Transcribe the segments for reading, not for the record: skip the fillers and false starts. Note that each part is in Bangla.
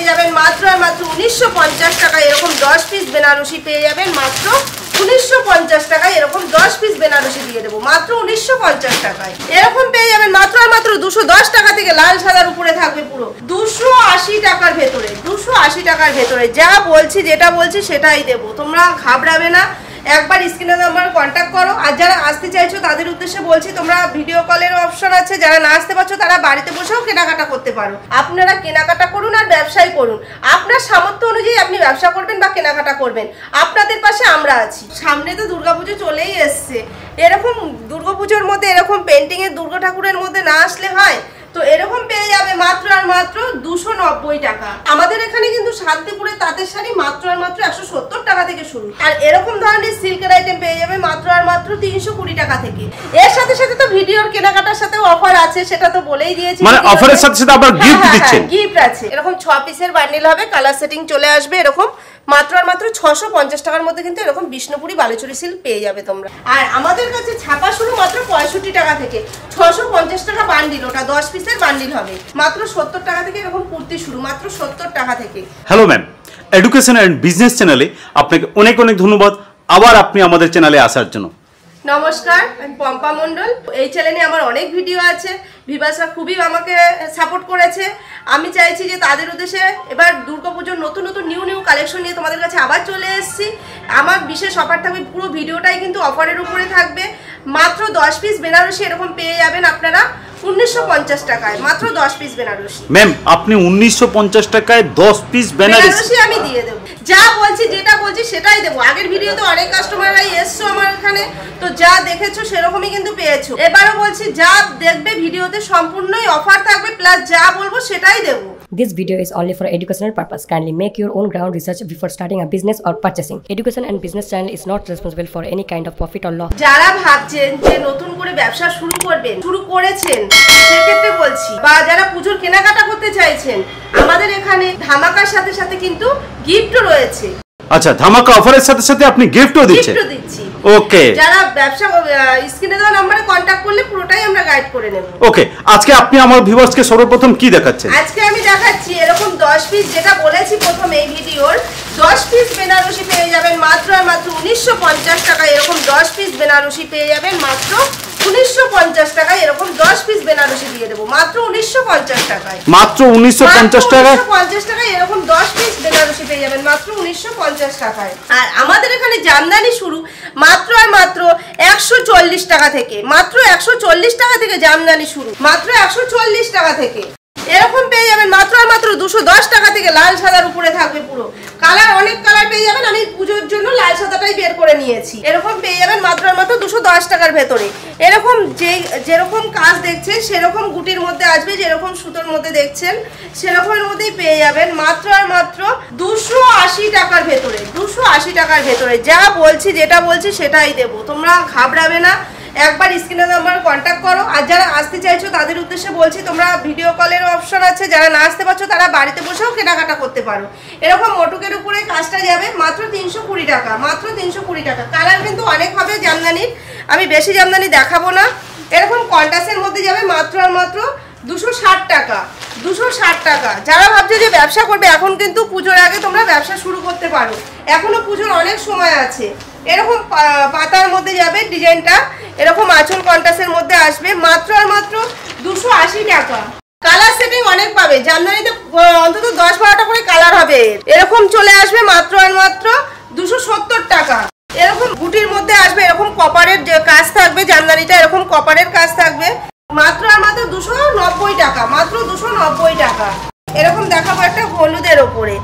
পেয়ে যাবেন মাত্র আর মাত্র 1950 টাকায় এরকম 10 পিস বেনারসি পেয়ে যাবেন মাত্র 1950 টাকায় এরকম 10 পিস বেনারসি দিয়ে দেবো মাত্র 1950 টাকায়। এরকম পেয়ে যাবেন মাত্র আর মাত্র 210 টাকা থেকে লাল সাদার উপরে থাকবে পুরো 280 টাকার ভেতরে 280 টাকার ভেতরে যা বলছি যেটা বলছি সেটাই দেবো, তোমরা ঘাবড়াবে না। একবার স্ক্রিনে নাম্বার কন্ট্যাক্ট করো। আর যারা আসতে চাইছো তাদের উদ্দেশ্যে বলছি তোমরা ভিডিও কলের অপশন আছে, যারা না আসতে পারছো তারা বাড়িতে বসেও কেনাকাটা করতে পারো। আপনারা কেনাকাটা করুন আর ব্যবসাই করুন, আপনার সামর্থ্য অনুযায়ী আপনি ব্যবসা করবেন বা কেনাকাটা করবেন, আপনাদের পাশে আমরা আছি। সামনে তো দুর্গাপুজো চলেই এসছে, এরকম দুর্গাপুজোর মধ্যে এরকম পেন্টিং এর দুর্গা ঠাকুরের মধ্যে না আসলে হয়? তো এরকম পেয়ে যাবে মাত্র আর মাত্র 290 টাকা। আমাদের এখানে কিন্তু শান্তিপুরের তাঁতের শাড়ি মাত্র আর মাত্র 170 টাকা থেকে শুরু। আর এরকম ধরনের সিল্কের আইটেম পেয়ে যাবে মাত্র আর মাত্র 320 টাকা থেকে। এর সাথে সাথে তো ভিডিওর কেনাকাটার সাথেও অফার আছে, সেটা তো বলেই দিয়েছি। মানে অফারের সাথে সাথে আবার গিফট দিচ্ছেন? গিফট আছে। এরকম 6 পিসের বান্ডিল হবে, কালার সেটিং চলে আসবে এরকম মাত্র আর মাত্র 650 টাকার মধ্যে কিন্তু এরকম বিষ্ণুপুরি বালুচুরি সিল্ক পেয়ে যাবে তোমরা। আর আমাদের কাছে ছাপা শুরু মাত্র 65 টাকা থেকে, 650 টাকা বান্ডিল, ওটা 10 পিসের বান্ডিল হবে। মাত্র 70 টাকা থেকে এরকম কুর্তি শুরু মাত্র 70 টাকা থেকে। Hello ma'am, education and business চ্যানেলে আপনাকে অনেক অনেক ধন্যবাদ আবার আপনি আমাদের চ্যানেলে আসার জন্য। নমস্কার, আমি পম্পা মণ্ডল। এই চ্যানেলে আমার অনেক ভিডিও আছে, ভিভাসরা খুবই আমাকে সাপোর্ট করেছে। আমি চাইছি যে তাদের উদ্দেশ্যে এবার দুর্গাপুজোর নতুন নতুন নিউ কালেকশন নিয়ে তোমাদের কাছে আবার চলে এসেছি। আমার বিশেষ অফার থাকবে, পুরো ভিডিওটাই কিন্তু অফারের উপরে থাকবে। মাত্র 10 পিস বেনারসি এরকম পেয়ে যাবেন আপনারা 1950 টাকায়, মাত্র 10 পিস বেনারসি। ম্যাম আপনি 1950 টাকায় 10 পিস বেনারসি আমি দিয়ে দেবো, যা বলছি যেটা বলছি সেটাই দেবো। আগের ভিডিওতে অনেক কাস্টমাররাই এসছো আমার এখানে, তো যা দেখেছো সেরকমই কিন্তু পেয়েছো। এবারও বলছি যা দেখবে ভিডিওতে সম্পূর্ণই অফার থাকবে, প্লাস যা বলবো সেটাই দেবো। This video is only for educational purpose. Kindly make your own ground research before starting a business or purchasing. Education and business channel is not responsible for any kind of profit or loss. যারা ভাবছেন যে নতুন করে ব্যবসা শুরু করবেন, শুরু করেছেন, সেক্ষেত্রে বলছি, বা যারা পুজোর কেনাকাটা করতে চাইছেন, আমাদের এখানে ধামাকার সাথে সাথে কিন্তু গিফটও রয়েছে। আচ্ছা, ধামাকা অফারের সাথে সাথে আপনি গিফটও দিচ্ছেন? গিফটও দিচ্ছি। ওকে, যারা ব্যবসা স্ক্রিনে দেওয়া নম্বরে কন্টাক্ট করলে পুরোটাই আমরা গাইড করে নেব। ওকে, আজকে আপনি আমার ভিউয়ার্সকে সর্বপ্রথম কি দেখাচ্ছেন? আজকে আমি দেখাচ্ছি এরকম 10 পিস, যেটা বলেছি প্রথম এই ভিডিওর, 10 পিস বেনারসি পেয়ে যাবেন মাত্র আর মাত্র 1950 টাকায়। এরকম 10 পিস বেনারসি পেয়ে যাবেন মাত্র 1950 টাকায়। এরকম 10 পিস বেনারসি দিয়ে দেবো মাত্র 1950 টাকায়। মাত্র 1950 টাকায় 1950 টাকায় এরকম 10 পিস বেনারসি পেয়ে যাবেন মাত্র 1950 টাকায়। আর আমাদের এখানে জামদানি শুরু মাত্র আর মাত্র 140 টাকা থেকে, মাত্র 140 টাকা থেকে জামদানি শুরু, মাত্র 140 টাকা থেকে। এরকম পেয়ে যাবেন মাত্র আর মাত্র 210 টাকা থেকে লাল সাদার উপরে থাকবে পুরো। কালার অনেক কালার পেয়ে যাবেন, আমি পুজোর জন্য লাল সাদাটাই বের করে নিয়েছি। এরকম পেয়ে যাবেন মাত্র আর মাত্র 210 টাকার ভেতরে। এরকম যেরকম কাজ দেখছেন সেরকম গুটির মধ্যে আসবে, যেরকম সুতোর মধ্যে দেখছেন সেরকমের মধ্যেই পেয়ে যাবেন মাত্র আর মাত্র 280 টাকার ভেতরে, 280 টাকার ভেতরে। যা বলছি যেটা বলছি সেটাই দেবো, তোমরা ঘাবড়াবে না। একবার স্ক্রিনে নাম্বার কন্ট্যাক্ট করো। আর যারা আসতে চাইছো তাদের উদ্দেশ্যে বলছি তোমরা ভিডিও কলের অপশন আছে, যারা না আসতে পারছো তারা বাড়িতে বসেও কেনাকাটা করতে পারো। এরকম মোটকের উপরে কাজটা যাবে মাত্র 320 টাকা, মাত্র 320 টাকা। কালার কিন্তু অনেক হবে জামদানির, আমি বেশি জামদানি দেখাবো না। এরকম কন্ট্রাস্টের মধ্যে যাবে মাত্র আর মাত্র 260 টাকা, 260 টাকা। যারা ভাবছো যে ব্যবসা করবে, এখন কিন্তু পুজোর আগে তোমরা ব্যবসা শুরু করতে পারো, এখনো পুজোর অনেক সময় আছে। এরকম পাতার মধ্যে যাবে ডিজাইনটা, এরকম আঁচল কন্ট্রাস্টের মধ্যে আসবে মাত্র আর মাত্র 280 টাকা। কালার সেটিং অনেক পাবে, জামদানিতে অন্তত 10-12টা করে কালার হবে। এরকম চলে আসবে মাত্র আর মাত্র 270 টাকা। এরকম বুটির মধ্যে আসবে, এরকম কপারের যে কাজ থাকবে, জামদানিটা এরকম কপারের কাজ থাকবে মাত্র আর মাত্র 290 টাকা, মাত্র 290 টাকা। এরকম দেখাবো একটা হলুদের ওপরে,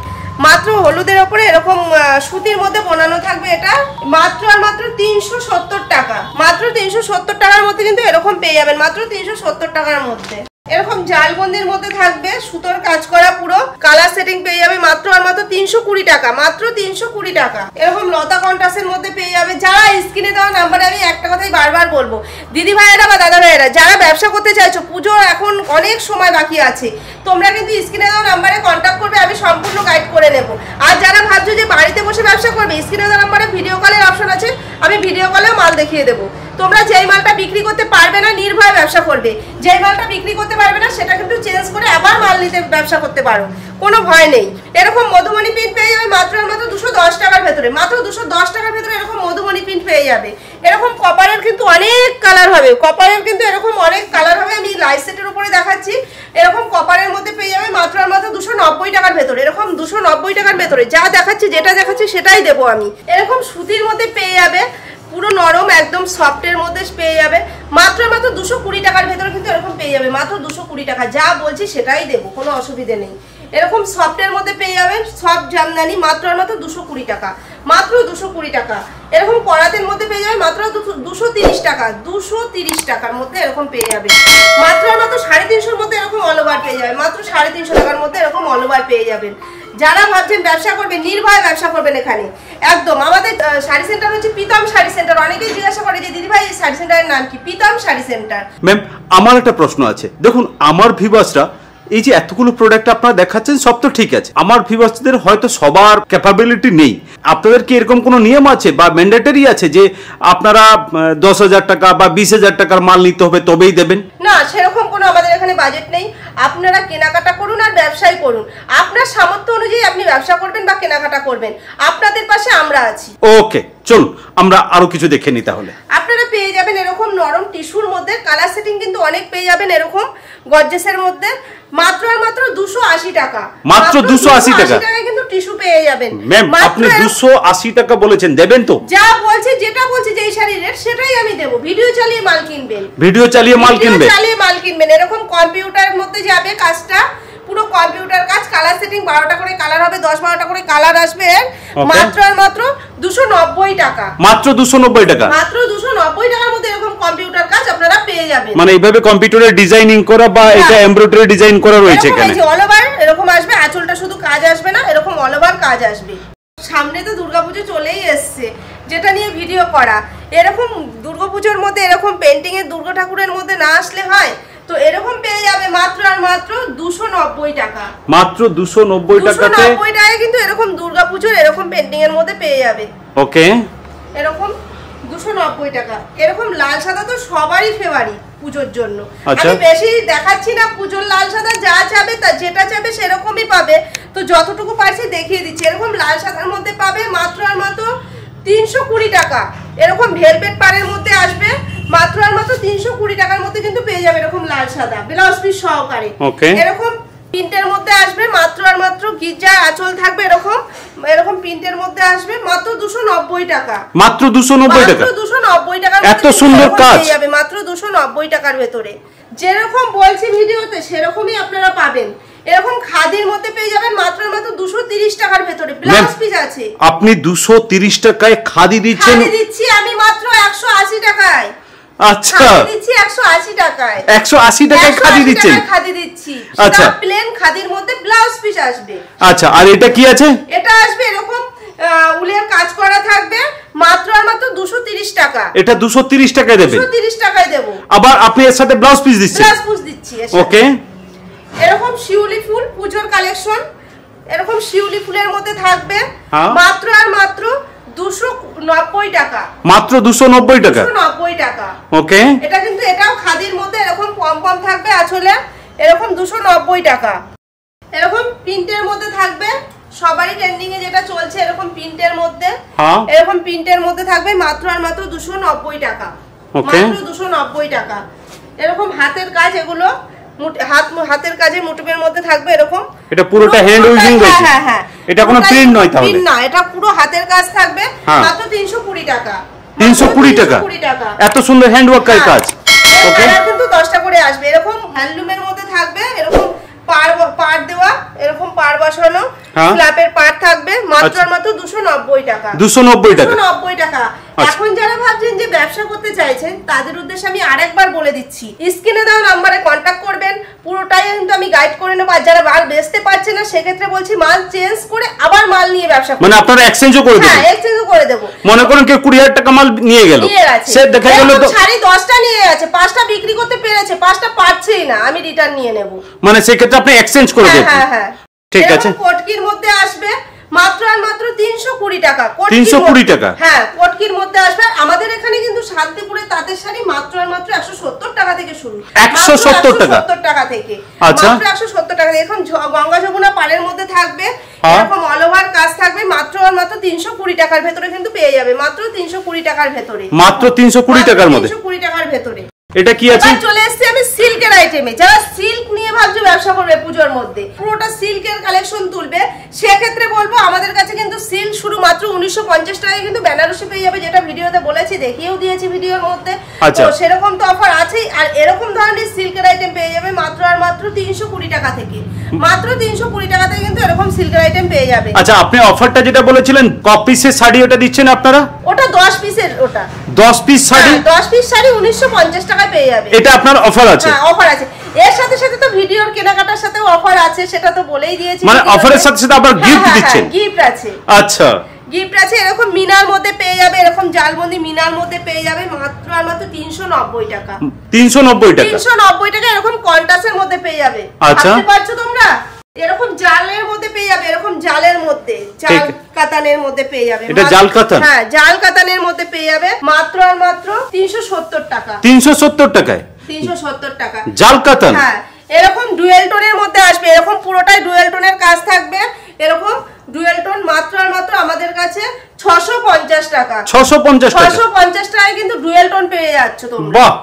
মাত্র হলুদের ওপরে এরকম সুতির মধ্যে বানানো থাকবে, এটা মাত্র আর মাত্র 370 টাকা, মাত্র 370 টাকার মধ্যে কিন্তু এরকম পেয়ে যাবেন, মাত্র 370 টাকার মধ্যে। এরকম জালবন্দির মধ্যে থাকবে, সুতোর কাজ করা পুরো, কালার সেটিং পেয়ে যাবে মাত্র আর মাত্র 320 টাকা, মাত্র 320 টাকা। এরকম লতা কন্ট্রাস্টের মধ্যে পেয়ে যাবে। যারা স্ক্রিনে দেওয়া নাম্বারে, আমি একটা কথাই বারবার বলবো, দিদি ভাইয়েরা বা দাদা ভাইয়েরা যারা ব্যবসা করতে চাইছো, পুজো এখন অনেক সময় বাকি আছে, তোমরা কিন্তু স্ক্রিনে দেওয়া নাম্বারে কন্ট্যাক্ট করবে, আমি সম্পূর্ণ গাইড করে নেব। আর যারা ভাবছো যে বাড়িতে বসে ব্যবসা করবে, স্ক্রিনে দেওয়া নাম্বারে ভিডিও কলের অপশন আছে, আমি ভিডিও কলেও মাল দেখিয়ে দেবো। তোমরা যেই মালটা বিক্রি করতে পারবে না নির্ভয়ে ব্যবসা করবে, যেই মালটা বিক্রি করতে পারবে না সেটা কিন্তু চেঞ্জ করে আবার মাল নিতে ব্যবসা করতে পারো, কোনো ভয় নেই। এরকম মধুমণি প্রিন্ট পেয়ে যাবে মাত্র আর মাত্র 210 টাকার ভেতরে, মাত্র 210 টাকার ভেতরে এরকম মধুমণি প্রিন্ট পেয়ে যাবে। এরকম কপারের কিন্তু অনেক কালার হবে, কপারের কিন্তু এরকম অনেক কালার হবে, আমি লাইট সেটের উপরে দেখাচ্ছি। এরকম কপারের মধ্যে পেয়ে যাবে মাত্র আর মাত্র 290 টাকার ভেতরে, এরকম 290 টাকার ভেতরে যা দেখাচ্ছি যেটা দেখাচ্ছি সেটাই দেবো আমি। এরকম সুতির মধ্যে পেয়ে যাবে, পুরো নরম একদম সফটের মধ্যে পেয়ে যাবে মাত্র 220 টাকার ভেতরে, কিন্তু এরকম পেয়ে যাবে মাত্র 220 টাকা, যা বলছি সেটাই দেবো, কোনো অসুবিধে নেই। এরকম সফটের মধ্যে পেয়ে যাবেন সফট জামদানি মাত্র 220 টাকা, মাত্র 220 টাকা। এরকম করাতের মধ্যে পেয়ে যাবে মাত্র 230 টাকা, 230 টাকার মধ্যে এরকম পেয়ে যাবে মাত্র 350-এর মধ্যে এরকম অল ওভার পেয়ে যাবে, মাত্র 350 টাকার মধ্যে এরকম অল ওভার পেয়ে যাবেন। যারা ভাবছেন ব্যবসা করবেন নির্ভয়ে ব্যবসা করবেন এখানে একদম। আমাদের শাড়ি সেন্টার হচ্ছে প্রীতম শাড়ি সেন্টার। অনেকেই জিজ্ঞাসা করে যে দিদি ভাই এই শাড়ি সেন্টারের নাম কি? প্রীতম শাড়ি সেন্টার। ম্যাম আমার একটা প্রশ্ন আছে, দেখুন আমার ভিউয়ার্সরা এই যে এতগুলো প্রোডাক্ট আপনারা দেখাচ্ছেন সব তো ঠিক আছে, আমার ভিউয়ার্সদের হয়তো সবার ক্যাপাবিলিটি নেই, আপনাদের কি এরকম কোনো নিয়ম আছে বা ম্যান্ডেটরি আছে যে আপনারা 10,000 টাকা বা 20,000 টাকার মাল নিতে হবে তবেই দেবেন? না, সেরকম কোনো আমাদের এখানে বাজেট নেই। আপনারা কেনাকাটা করুন আর ব্যবসাই করুন, আপনার সামর্থ্য অনুযায়ী আপনি ব্যবসা করবেন বা কেনাকাটা করবেন, আপনাদের পাশে আমরা আছি। ওকে চলুন আমরা আরো কিছু দেখে নিই তাহলে। আপনারা পেয়ে যাবেন এরকম নরম টিস্যুর মধ্যে, কালার সেটিং কিন্তু অনেক পেয়ে যাবেন এরকম গর্জেসের মধ্যে মাত্র আর মাত্র 280 টাকা, মাত্র 280 টাকা কিন্তু টিস্যু পেয়ে যাবেন। ম্যাম আপনি 280 টাকা বলেছেন, দেবেন তো? যা বলছি যেটা বলছি যে এই শাড়ির রেট সেটাই আমি দেব। ভিডিও চালিয়ে মাল কিনবেন, ভিডিও চালিয়ে মাল কিনবেন, চালিয়ে মাল কিনবেন। এরকম কম্পিউটারের মধ্যে যাবে কাজটা, পুরো কম্পিউটার কাজ, কালার সেটিং 12টা করে কালার হবে, 10-12টা করে কালার আসবে, মাত্র আর মাত্র 290 টাকা, মাত্র 290 টাকা, মাত্র 290 টাকার মধ্যে এরকম কম্পিউটার কাজ আপনারা পেয়ে যাবেন। মানে এইভাবে কম্পিউটারে ডিজাইনিং করা বা এটা এমব্রয়ডারি ডিজাইন করা রয়েছে এখানে। অল ওভার এরকম আসবে, আঁচলটা শুধু কাজ আসবে না, এরকম অল ওভার কাজ আসবে। সামনে তো দুর্গাপুজো চলেই এসছে, যেটা নিয়ে ভিডিও করা। এরকম দুর্গাপুজোর মধ্যে এরকম পেন্টিং এর দুর্গা ঠাকুরের মধ্যে না আসলে হয়, তো এরকম পেয়ে যাবে মাত্র আর মাত্র 290 টাকা, মাত্র 290 টাকাতে 290 টাকায় কিন্তু এরকম দুর্গাপুজোর এরকম পেন্টিং এর মধ্যে পেয়ে যাবে। ওকে এরকম 290 টাকা। এরকম লাল সাদা তো সবারই ফেভারিট পুজোর জন্য, আমি বেশি দেখাচ্ছি না। পুজোর লাল সাদা যা চাবে তা যেটা চাবে সেরকমই পাবে, তো যতটুকু পারছি দেখিয়ে দিচ্ছি। এরকম লাল সাদার মধ্যে পাবে মাত্র আর মাত্র 320 টাকা। এরকম ভেলভেট পাড়ের মধ্যে আসবে মাত্র আর মাত্র 320 টাকার মধ্যে কিন্তু পেয়ে যাবে এরকম লাল সাদা ব্লাউজ পিস সহকারে। এরকম প্রিন্টের মধ্যে আসবে মাত্র আর মাত্র গির্জা আঁচল থাকবে, এরকম এরকম প্রিন্টের মধ্যে আসবে মাত্র 290 টাকা, মাত্র 290 টাকা, মাত্র 290 টাকার এত সুন্দর কাজ পেয়ে যাবে মাত্র 290 টাকার ভেতরে। যেরকম বলছি ভিডিওতে সেরকমই আপনারা পাবেন। এরকম খাদির মধ্যে পেয়ে যাবেন মাত্র মাত্র 230 টাকার ভেতরে, ব্লাউজ পিস আছে। আপনি 230 টাকায় খাদি দিচ্ছেন? খাদি দিচ্ছি আমি মাত্র 180 টাকায়। আচ্ছা খাদি দিচ্ছি 180 টাকায়, 180 টাকায় খাদি দিচ্ছেন? খাদি দিচ্ছি, আচ্ছা প্লেন খাদির মধ্যে ব্লাউজ পিস আসবে। আচ্ছা আর এটা কি আছে? এটা আসবে এরকম উলের কাজ করা থাকবে মাত্র আর মাত্র 230 টাকা। এটা 230 টাকায় দেবেন? 230 টাকায় দেব। আবার আপনি এর সাথে ব্লাউজ পিস দিচ্ছেন? ব্লাউজ পিস দিচ্ছি। ওকে এরকম শিউলি ফুল পুজোর কালেকশন, এরকম শিউলি ফুলের মধ্যে থাকবে মাত্র আর মাত্র 290 টাকা, মাত্র 290 টাকা, 290 টাকা। ওকে এটা কিন্তু এটাও খাদির মধ্যে এরকম পম পম থাকবে আঁচলে, এরকম 290 টাকা। এরকম প্রিন্টের মধ্যে থাকবে, সবারই ট্রেন্ডিং এ যেটা চলছে এরকম প্রিন্টের মধ্যে, এরকম প্রিন্টের মধ্যে থাকবে মাত্র আর মাত্র 290 টাকা, মাত্র 290 টাকা। এরকম হাতের কাজ, এগুলো হাতের কাজে মোটিভের মধ্যে থাকবে এরকম। এটা পুরোটা হ্যান্ড উইভিং রয়েছে? হ্যাঁ হ্যাঁ, এটা কোনো প্রিন্ট নয় তাহলে? প্রিন্ট না, এটা পুরো হাতের কাজ থাকবে মাত্র 320 টাকা, 320 টাকা। এত সুন্দর হ্যান্ড ওয়ার্কের কাজ। ওকে কিন্তু 10টা করে আসবে। এরকম হ্যান্ডলুমের মধ্যে থাকবে, এরকম পাড় দেওয়া, এরকম পাড় বসানো স্ল্যাপের পাড় থাকবে মাত্র আর মাত্র 290 টাকা, 290 টাকা, 290 টাকা। এখন যারা ভাবছেন যে ব্যবসা করতে চাইছেন তাদের উদ্দেশ্যে আমি আরেকবার বলে দিচ্ছি, স্ক্রিনে দেওয়া নম্বরে কন্টাক্ট করবেন, পুরোটাই কিন্তু আমি গাইড করে নেব। আর যারা মাল বেচতে পারছে না সেক্ষেত্রে বলছি মাল চেঞ্জ করে আবার মাল নিয়ে ব্যবসা করুন। মানে আপনারা এক্সচেঞ্জও করে দেবেন? হ্যাঁ এক্সচেঞ্জও করে দেব। মনে করেন কেউ 20,000 টাকা মাল নিয়ে গেল, সে দেখা গেল তো শাড়ি 10টা নিয়ে গেছে, 5টা বিক্রি করতে পেরেছে, 5টা পারছেই না, আমি রিটার্ন নিয়ে নেব। মানে সেক্ষেত্রে আপনি এক্সচেঞ্জ করে দেবেন? হ্যাঁ হ্যাঁ ঠিক আছে। কোটকির মধ্যে আসবে মাত্র আর মাত্র 320 টাকা। 320 টাকা? হ্যাঁ, কটকির মধ্যে আসবে। আমাদের এখানে কিন্তু শান্তিপুরে তাঁতের শাড়ি মাত্র আর মাত্র 170 টাকা থেকে শুরু। 170 টাকা? 170 টাকা থেকে, আচ্ছা, মাত্র 170 টাকা। এখন গঙ্গা যমুনা পাড়ের মধ্যে থাকবে, এরকম অল ওভার কাজ থাকবে, মাত্র আর মাত্র 320 টাকার ভেতরে কিন্তু পেয়ে যাবে। মাত্র 320 টাকার ভেতরে, মাত্র 320 টাকার মধ্যে। 320 টাকার ভেতরে। এটা কি আছে? চলে এসেছি আমি সিল্কের আইটেমে। যারা সিল্ক নিয়ে ভাবছো ব্যবসা করবে পুজোর মধ্যে, পুরোটা সিল্কের কালেকশন তুলবে, সেক্ষেত্রে বলবো আমাদের কাছে কিন্তু সিল্ক শুরু মাত্র 1950 টাকায় কিন্তু বেনারসি পেয়ে যাবে, যেটা ভিডিওতে বলেছি, দেখিয়েও দিয়েছি ভিডিওর মধ্যে। তো সেরকম তো অফার আছেই। আর এরকম ধরনের সিল্কের আইটেম পেয়ে যাবে মাত্র আর মাত্র 320 টাকা থেকে। মাত্র 320 টাকা থেকে কিন্তু এরকম সিল্কের আইটেম পেয়ে যাবে। আচ্ছা, আপনি অফারটা যেটা বলেছিলেন ক পিসের শাড়ি ওটা দিচ্ছেন আপনারা? ওটা 10 পিসের। ওটা 10 পিস শাড়ি? 10 পিস শাড়ি 1950 টাকায় পেয়ে যাবে। এটা আপনার অফার আছে? হ্যাঁ, অফার আছে। এর সাথে সাথে তো ভিডিওর কেনাকাটার সাথেও অফার আছে, সেটা তো বলেই দিয়েছি। মানে অফারের সাথে সাথে আবার গিফট দিচ্ছেন? গিফট আছে। আচ্ছা, গিফট আছে। এরকম মিনার মধ্যে পেয়ে যাবে, এরকম জালবন্দি মিনার মধ্যে পেয়ে যাবে মাত্র আর মাত্র 390 টাকা। 390 টাকা? 390 টাকা। এরকম কন্টাসের মধ্যে পেয়ে যাবে। আচ্ছা, বুঝতে পারছো তোমরা? এরকম জালের মধ্যে পেয়ে যাবে, এরকম জালের মধ্যে, জাল কাতানের মধ্যে পেয়ে যাবে। এটা জাল কাতান? হ্যাঁ, জাল কাতানের মধ্যে পেয়ে যাবে মাত্র আর মাত্র 370 টাকা। 370 টাকায়? 370 টাকা জাল কাতান? হ্যাঁ, এরকম ডুয়েল টোনের মধ্যে আসবে, এরকম পুরোটাই ডুয়েল টোনের কাজ থাকবে। এরকম ডুয়েল টোন মাত্র আর মাত্র আমাদের কাছে 650 টাকা। 650 টাকা? 650 টাকায় কিন্তু ডুয়েল টোন পেয়ে যাচ্ছ তোমরা। বাহ,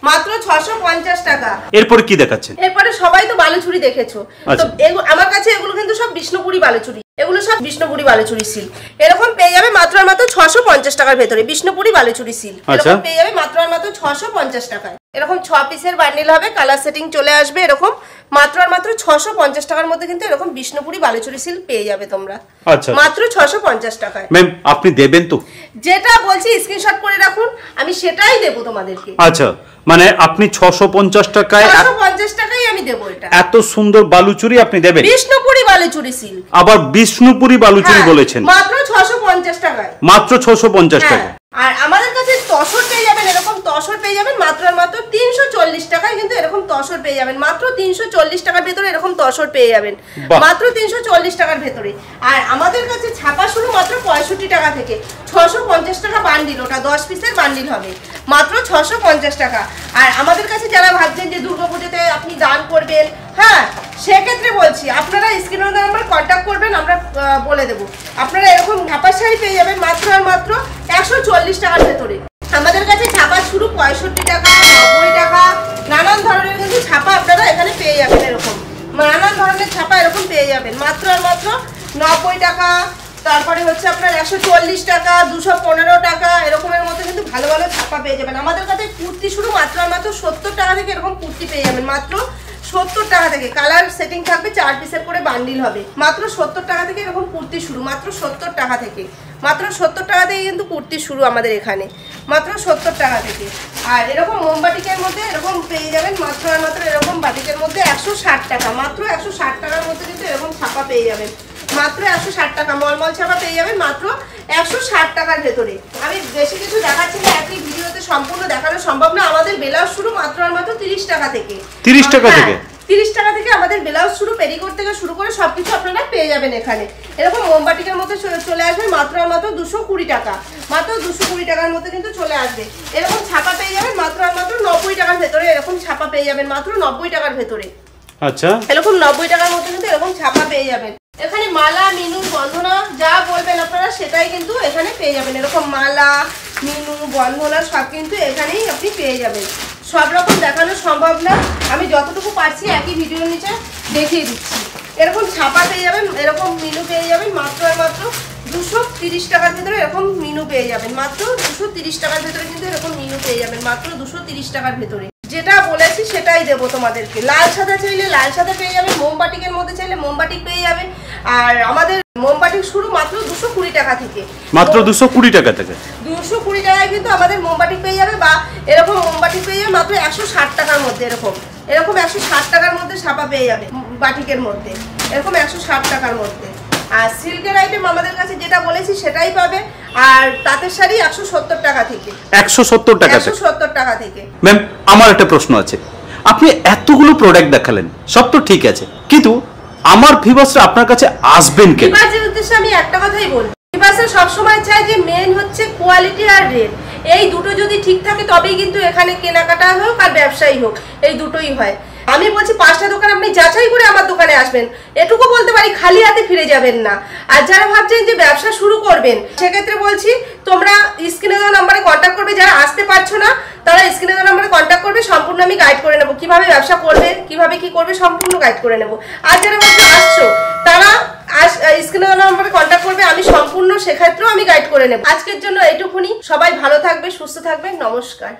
মাত্র 650 টাকা। এরপরে কি দেখাচ্ছেন? এরপরে সবাই তো বালুচুরি দেখেছো, তো আমার কাছে এগুলো কিন্তু সব বিষ্ণুপুরি বালুচুরি। এগুলো সব বিষ্ণুপুরি বালুচুরি সিল্ক। এরকম পেয়ে যাবে মাত্র আর মাত্র 650 টাকার ভেতরে। বিষ্ণুপুরি বালুচুরি সিল্ক এরকম পেয়ে যাবে মাত্র আর মাত্র 650 টাকায়। এরকম 6 পিসের বান্ডিল হবে, কালার সেটিং চলে আসবে। এরকম মাত্র আর মাত্র 650 টাকার মধ্যে কিন্তু এরকম বিষ্ণুপুরি বালুচুরি সিল্ক পেয়ে যাবে তোমরা। আচ্ছা, মাত্র 650 টাকায়। ম্যাম আপনি দেবেন তো? যেটা বলছি স্ক্রিনশট করে রাখুন, আমি সেটাই দেব তোমাদেরকে। আচ্ছা, মানে আপনি 650 টাকায়, 650 টাকায় আমি দেব। এটা এত সুন্দর বালুচুরি আপনি দেবেন? বিষ্ণুপুরি বালুচুরি সিল্ক। আবার বিষ্ণুপুরি বালুচুরি বলেছেন? মাত্র 650 টাকায়। মাত্র 650 টাকা। আর আমাদের কাছে তসর পেয়ে যাবেন, এরকম তসর পেয়ে যাবেন মাত্র আর মাত্র 340 টাকায় কিন্তু এরকম তসর পেয়ে যাবেন। মাত্র 340 টাকার ভেতরে এরকম তসর পেয়ে যাবেন, মাত্র 340 টাকার ভেতরে। আর আমাদের কাছে ছাপা শুরু মাত্র 65 টাকা থেকে। 650 টাকা বান্ডিল, ওটা 10 পিসের বান্ডিল হবে, মাত্র 650 টাকা। আর আমাদের কাছে যারা ভাবছেন যে দুর্গাপুজোতে আপনি দান করবেন, হ্যাঁ, সেক্ষেত্রে বলছি আপনারা স্ক্রিনে নাম্বার কন্ট্যাক্ট করবেন, আমরা বলে দেবো। আপনারা এরকম ছাপার শাড়ি পেয়ে যাবেন মাত্র আর মাত্র 140 টাকার ভেতরে। আমাদের কাছে ছাপা শুরু 65 টাকা, 90 টাকা, নানান ধরনের কিন্তু ছাপা আপনারা এখানে পেয়ে যাবেন। এরকম নানান ধরনের ছাপা এরকম পেয়ে যাবেন মাত্র আর মাত্র 90 টাকা। তারপরে হচ্ছে আপনার 140 টাকা, 215 টাকা, এরকমের মধ্যে কিন্তু ভালো ভালো ছাপা পেয়ে যাবেন। আমাদের কাছে কুর্তি শুরু মাত্র আর মাত্র 70 টাকা থেকে এরকম কুর্তি পেয়ে যাবেন, মাত্র 70 টাকা থেকে। কালার সেটিং থাকবে, 4 পিসের করে বান্ডিল হবে, মাত্র 70 টাকা থেকে এরকম কুর্তি শুরু, মাত্র 70 টাকা থেকে। মাত্র 70 টাকা থেকে কিন্তু কুর্তি শুরু আমাদের এখানে, মাত্র 70 টাকা থেকে। আর এরকম মোমবাটিকের মধ্যে এরকম পেয়ে যাবেন মাত্র আর মাত্র এরকম বাটিকের মধ্যে 160 টাকা, মাত্র 160 টাকার মধ্যে কিন্তু এরকম ছাপা পেয়ে যাবেন, মাত্র 160 টাকা। মলমল ছাপা পেয়ে যাবেন মাত্র 160 টাকার ভেতরে। আমি বেশি কিছু দেখাচ্ছি না, একই ভিডিওতে সম্পূর্ণ দেখানো সম্ভব না। আমাদের ব্লাউজ শুরু মাত্র আর মাত্র 30 টাকা থেকে। 30 টাকা থেকে? 30 টাকা থেকে আমাদের ব্লাউজ শুরু, পেরিকোট থেকে শুরু করে সবকিছু আপনারা পেয়ে যাবেন এখানে। এরকম মোমবাটিকের মধ্যে চলে আসবে মাত্র আর মাত্র 220 টাকা, মাত্র 220 টাকার মধ্যে কিন্তু চলে আসবে। এরকম ছাপা পেয়ে যাবেন মাত্র আর মাত্র 90 টাকার ভেতরে। এরকম ছাপা পেয়ে যাবেন মাত্র 90 টাকার ভেতরে। আচ্ছা, এরকম 90 টাকার মধ্যে কিন্তু এরকম ছাপা পেয়ে যাবেন। এখানে মালা, মিনু, বন্ধনা যা বলবেন আপনারা সেটাই কিন্তু এখানে পেয়ে যাবেন। এরকম মালা, মিনু, বন্ধনা সব কিন্তু এখানেই আপনি পেয়ে যাবেন। সব রকম দেখানো সম্ভব না, আমি যতটুকু পারছি একই ভিডিওর নিচে দেখিয়ে দিচ্ছি। এরকম ছাপা পেয়ে যাবেন, এরকম মিনু পেয়ে যাবেন মাত্র আর মাত্র 230 টাকার ভেতরে। এরকম মিনু পেয়ে যাবেন মাত্র 230 টাকার ভেতরে কিন্তু এরকম মিনু পেয়ে যাবেন মাত্র 230 টাকার ভেতরে। যেটা বলেছি সেটাই দেবো তোমাদেরকে। লাল সাদা চাইলে লাল সাদা পেয়ে যাবেন, মোমবাটিকের মধ্যে চাইলে মোমবাটিক পেয়ে যাবেন। আর আমাদের মোমবাটিক শুরু মাত্র 220 টাকা থেকে, মাত্র 220 টাকা থেকে। 220 টাকায় কিন্তু আমাদের মোমবাটিক পেয়ে যাবে, বা এরকম মোমবাটিক পেয়ে যাবে মাত্র 160 টাকার মধ্যে। এরকম 160 টাকার মধ্যে ছাপা পেয়ে যাবে বাটিকের মধ্যে, এরকম 160 টাকার মধ্যে। আর সিল্কের আইটেম আমাদের কাছে যেটা বলেছি সেটাই পাবে। আর তাঁতের শাড়ি 170 টাকা থেকে। 170 টাকা? 170 টাকা থেকে। ম্যাম আমার একটা প্রশ্ন আছে, আপনি এতগুলো প্রোডাক্ট দেখালেন, সব তো ঠিক আছে, কিন্তু আমার ভিউয়ার্সরা আপনার কাছে আসবেন কেন? ভিউয়ার্সের উদ্দেশ্যে আমি একটা কথাই বলবো, ভিউয়ার্সরা সবসময় চায় যে মেন হচ্ছে কোয়ালিটি আর রেট, এই দুটো যদি ঠিক থাকে তবেই কিন্তু এখানে কেনাকাটা হোক আর ব্যবসায়ী হোক, এই দুটোই হয়। আমি বলছি 5টা দোকান আপনি যাচাই করে আমার দোকানে আসবেন, এটুকু বলতে পারি, খালি হাতে ফিরে যাবেন না। আর যারা ভাবছেন যে ব্যবসা শুরু করবেন, সেক্ষেত্রে বলছি তোমরা স্ক্রিনে দেওয়া নাম্বারে কন্ট্যাক্ট করবে। যারা আসতে পারছো না তারা স্ক্রিনে দেওয়া নাম্বারে কন্ট্যাক্ট করবে, সম্পূর্ণ আমি গাইড করে নেবো কিভাবে ব্যবসা করবে, কিভাবে কি করবে, সম্পূর্ণ গাইড করে নেবো। আর যারা ভাবছে আসছো তারা স্ক্রিনে দেওয়া নাম্বারে কন্ট্যাক্ট করবে, আমি সম্পূর্ণ সেক্ষেত্রেও আমি গাইড করে নেবো। আজকের জন্য এইটুকুনি, সবাই ভালো থাকবে, সুস্থ থাকবে, নমস্কার।